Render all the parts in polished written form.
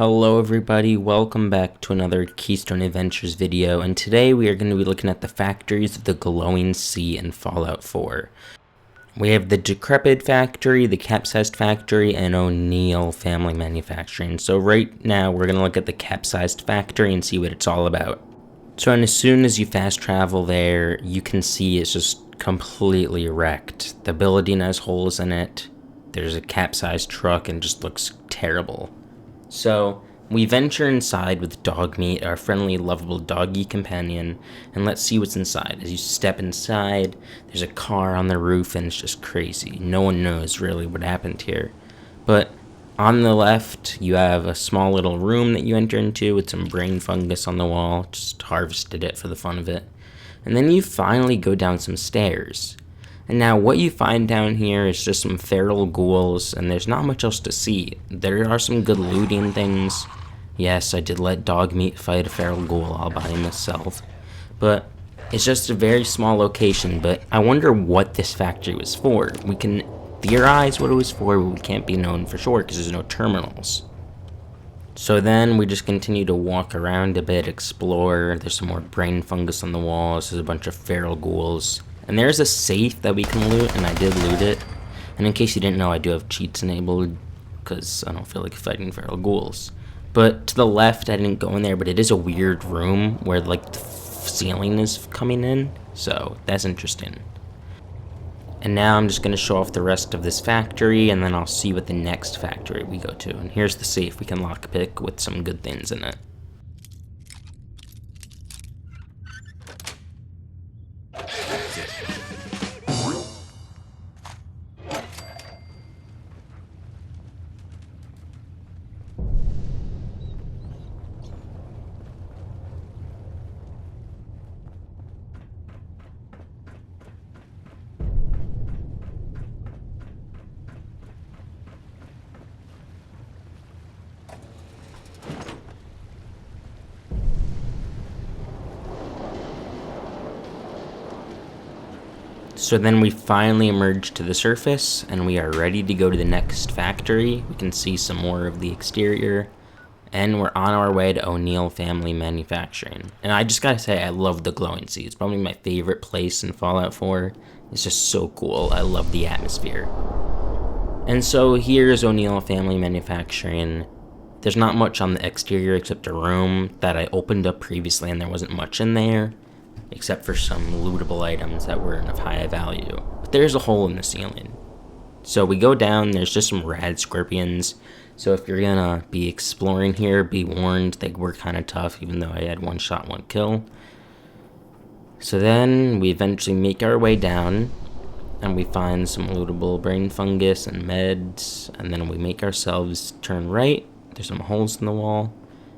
Hello everybody, welcome back to another Keystone Adventures video, and today we are going to be looking at the factories of the Glowing Sea in Fallout 4. We have the Decrepit Factory, the Capsized Factory, and O'Neill Family Manufacturing. So right now we're going to look at the Capsized Factory and see what it's all about. So and as soon as you fast travel there, you can see it's just completely wrecked. The building has holes in it, there's a capsized truck, and it just looks terrible. So, we venture inside with Dogmeat, our friendly, lovable doggy companion, and let's see what's inside. As you step inside, there's a car on the roof, and it's just crazy. No one knows really what happened here. But on the left, you have a small little room that you enter into with some brain fungus on the wall. Just harvested it for the fun of it. And then you finally go down some stairs. And now what you find down here is just some feral ghouls, and there's not much else to see. There are some good looting things. Yes, I did let Dogmeat fight a feral ghoul all by himself. But it's just a very small location, but I wonder what this factory was for. We can theorize what it was for, but we can't be known for sure because there's no terminals. So then we just continue to walk around a bit, explore. There's some more brain fungus on the walls, there's a bunch of feral ghouls. And there's a safe that we can loot, and I did loot it. And in case you didn't know, I do have cheats enabled, because I don't feel like fighting feral ghouls. But to the left, I didn't go in there, but it is a weird room where like the ceiling is coming in, so that's interesting. And now I'm just going to show off the rest of this factory, and then I'll see what the next factory we go to. And here's the safe we can lockpick with some good things in it. So then we finally emerge to the surface, and we are ready to go to the next factory. We can see some more of the exterior, and we're on our way to O'Neill Family Manufacturing. And I just gotta say, I love the Glowing Sea. It's probably my favorite place in Fallout 4. It's just so cool. I love the atmosphere. And so here's O'Neill Family Manufacturing. There's not much on the exterior except a room that I opened up previously, and there wasn't much in there, except for some lootable items that weren't of high value. But there's a hole in the ceiling. So we go down, there's just some rad scorpions. So if you're gonna be exploring here, be warned, they were kind of tough, even though I had one shot, one kill. So then we eventually make our way down, and we find some lootable brain fungus and meds, and then we make ourselves turn right. There's some holes in the wall.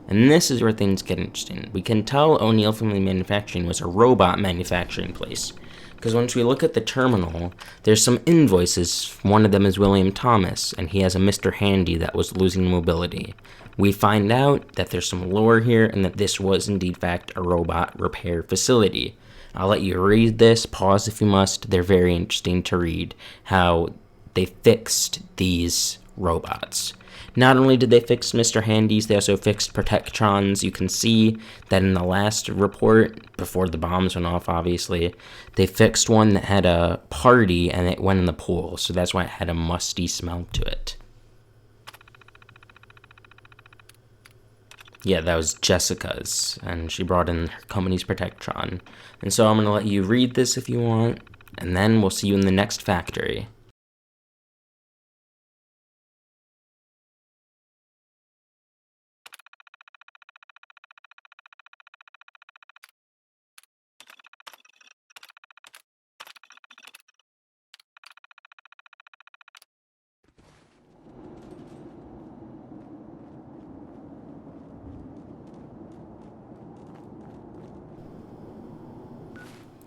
And this is where things get interesting. We can tell O'Neill Family Manufacturing was a robot manufacturing place, because once we look at the terminal, there's some invoices. One of them is William Thomas, and he has a Mr. Handy that was losing mobility. We find out that there's some lore here, and that this was indeed fact a robot repair facility. I'll let you read this, pause if you must. They're very interesting to read, how they fixed these robots. Not only did they fix Mr. Handy's, they also fixed Protectrons. You can see that in the last report, before the bombs went off, obviously, they fixed one that had a party and it went in the pool, so that's why it had a musty smell to it. Yeah, that was Jessica's, and she brought in her company's Protectron. And so I'm going to let you read this if you want, and then we'll see you in the next factory.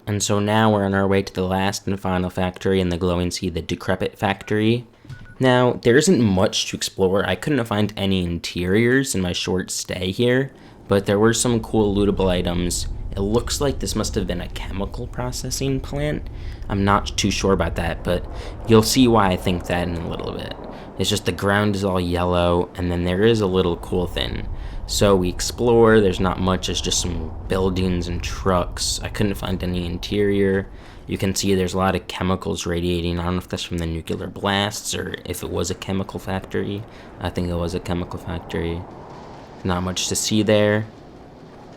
And so now we're on our way to the last and final factory in the Glowing Sea, the Decrepit Factory. Now, there isn't much to explore. I couldn't find any interiors in my short stay here, but there were some cool lootable items. It looks like this must have been a chemical processing plant. I'm not too sure about that, but you'll see why I think that in a little bit. It's just the ground is all yellow, and then there is a little cool thing. So we explore, there's not much, it's just some buildings and trucks. I couldn't find any interior. You can see there's a lot of chemicals radiating. I don't know if that's from the nuclear blasts or if it was a chemical factory. I think it was a chemical factory. Not much to see there.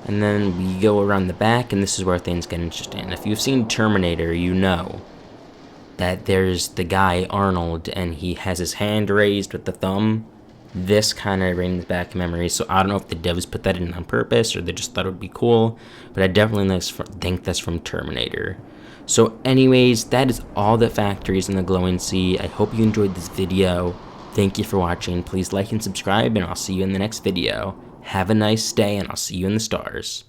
And then we go around the back, and this is where things get interesting. If you've seen Terminator, you know that there's the guy, Arnold, and he has his hand raised with the thumb. This kind of brings back memories, so I don't know if the devs put that in on purpose or they just thought it would be cool, but I definitely think that's from Terminator. So anyways, that is all the factories in the glowing sea. I hope you enjoyed this video. Thank you for watching. Please like and subscribe, and I'll see you in the next video. Have a nice day, and I'll see you in the stars.